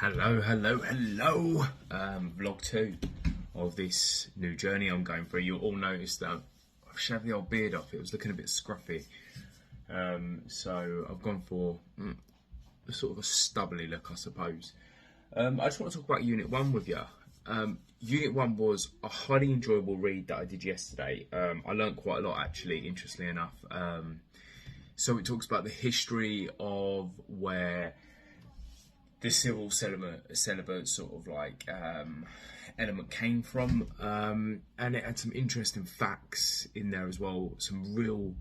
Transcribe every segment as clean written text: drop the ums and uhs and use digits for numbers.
Hello. Vlog 2 of this new journey I'm going through. You'll all notice that I've shaved the old beard off. It was looking a bit scruffy. So I've gone for a sort of a stubbly look, I suppose. I just want to talk about Unit 1 with you. Unit 1 was a highly enjoyable read that I did yesterday. I learnt quite a lot, actually, interestingly enough. So it talks about the history of where the civil celibate sort of like element came from, and it had some interesting facts in there as well, some real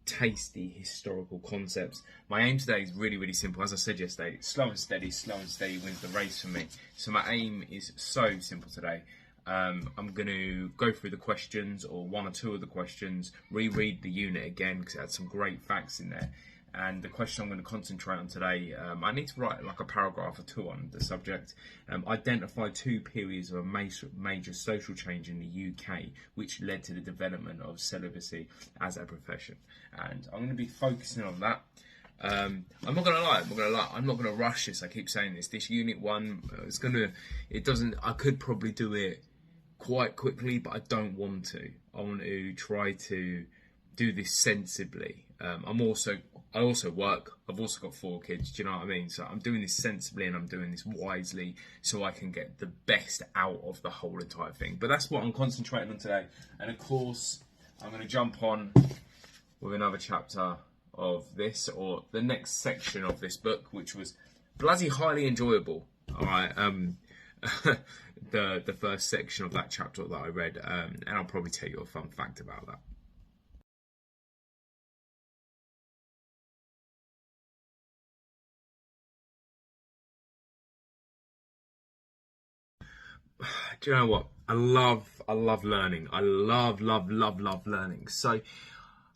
tasty historical concepts. My aim today is really simple. As I said yesterday, slow and steady wins the race for me. So my aim is so simple today. I'm going to go through the questions, or one or two of the questions, reread the unit again because it had some great facts in there. And the question I'm going to concentrate on today, I need to write like a paragraph or two on the subject. Identify two periods of a major social change in the UK which led to the development of celibacy as a profession. And I'm going to be focusing on that. I'm not going to lie. I'm not going to rush this. I keep saying this. This Unit 1, I could probably do it quite quickly, but I don't want to. I want to try to do this sensibly. I also work. I've also got 4 kids. Do you know what I mean? So I'm doing this sensibly and I'm doing this wisely so I can get the best out of the whole entire thing. But that's what I'm concentrating on today. And of course, I'm going to jump on with another chapter of this, or the next section of this book, which was bloody highly enjoyable. All right. The first section of that chapter that I read, and I'll probably tell you a fun fact about that. Do you know what? I love learning. I love learning. So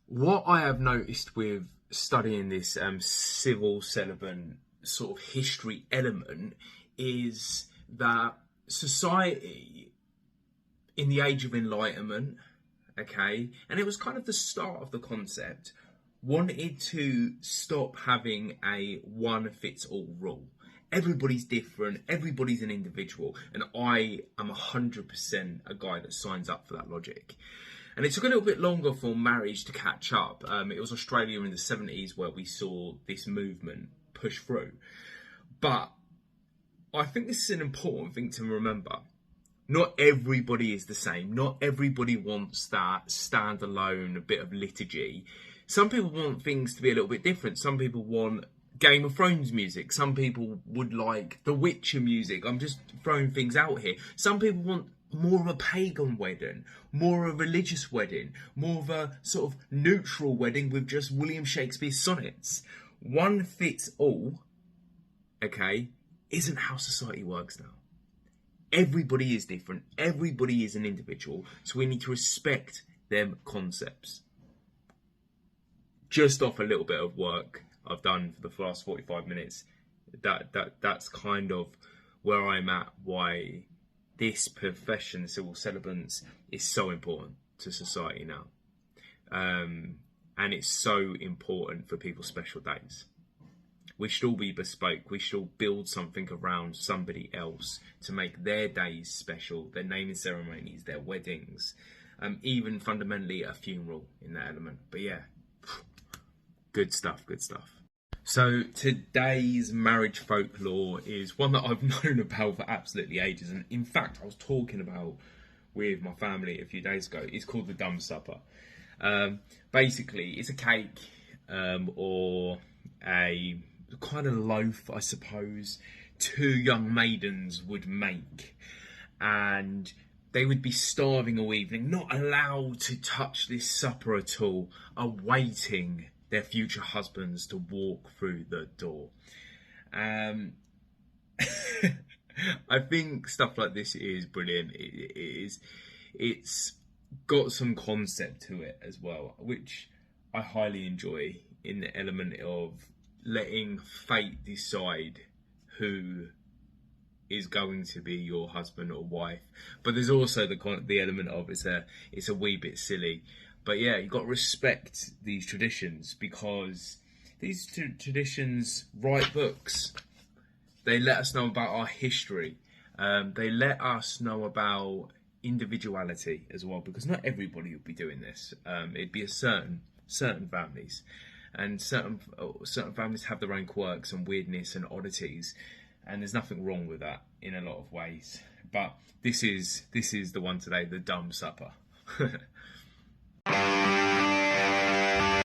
what I have noticed with studying this civil celibate sort of history element is that society in the Age of Enlightenment, okay, and it was kind of the start of the concept, wanted to stop having a one-fits-all rule. Everybody's different, everybody's an individual, and I am 100% a guy that signs up for that logic. And it took a little bit longer for marriage to catch up. It was Australia in the 70s where we saw this movement push through. But I think this is an important thing to remember. Not everybody is the same. Not everybody wants that standalone bit of liturgy. Some people want things to be a little bit different. Some people want Game of Thrones music. Some people would like The Witcher music. I'm just throwing things out here. Some people want more of a pagan wedding, more of a religious wedding, more of a sort of neutral wedding with just William Shakespeare's sonnets. One fits all, okay, isn't how society works now. Everybody is different. Everybody is an individual. So we need to respect them concepts. Just off a little bit of work I've done for the last 45 minutes, that's kind of where I'm at, why this profession, civil celebrants, is so important to society now. And it's so important for people's special days. We should all be bespoke. We should all build something around somebody else to make their days special, their naming ceremonies, their weddings, even fundamentally a funeral in that element. But yeah, good stuff. So today's marriage folklore is one that I've known about for absolutely ages. And in fact, I was talking about with my family a few days ago. It's called the Dumb Supper. Basically, it's a cake or a kind of loaf, I suppose, 2 young maidens would make. And they would be starving all evening, not allowed to touch this supper at all, awaiting their future husbands to walk through the door. I think stuff like this is brilliant. It's got some concept to it as well, which I highly enjoy, in the element of letting fate decide who is going to be your husband or wife. But there's also the element of it's a wee bit silly. But yeah, you've got to respect these traditions, because these traditions write books. They let us know about our history. They let us know about individuality as well, because not everybody would be doing this. It'd be a certain families, and certain families have their own quirks and weirdness and oddities, and there's nothing wrong with that in a lot of ways. But this is the one today, the dumb supper.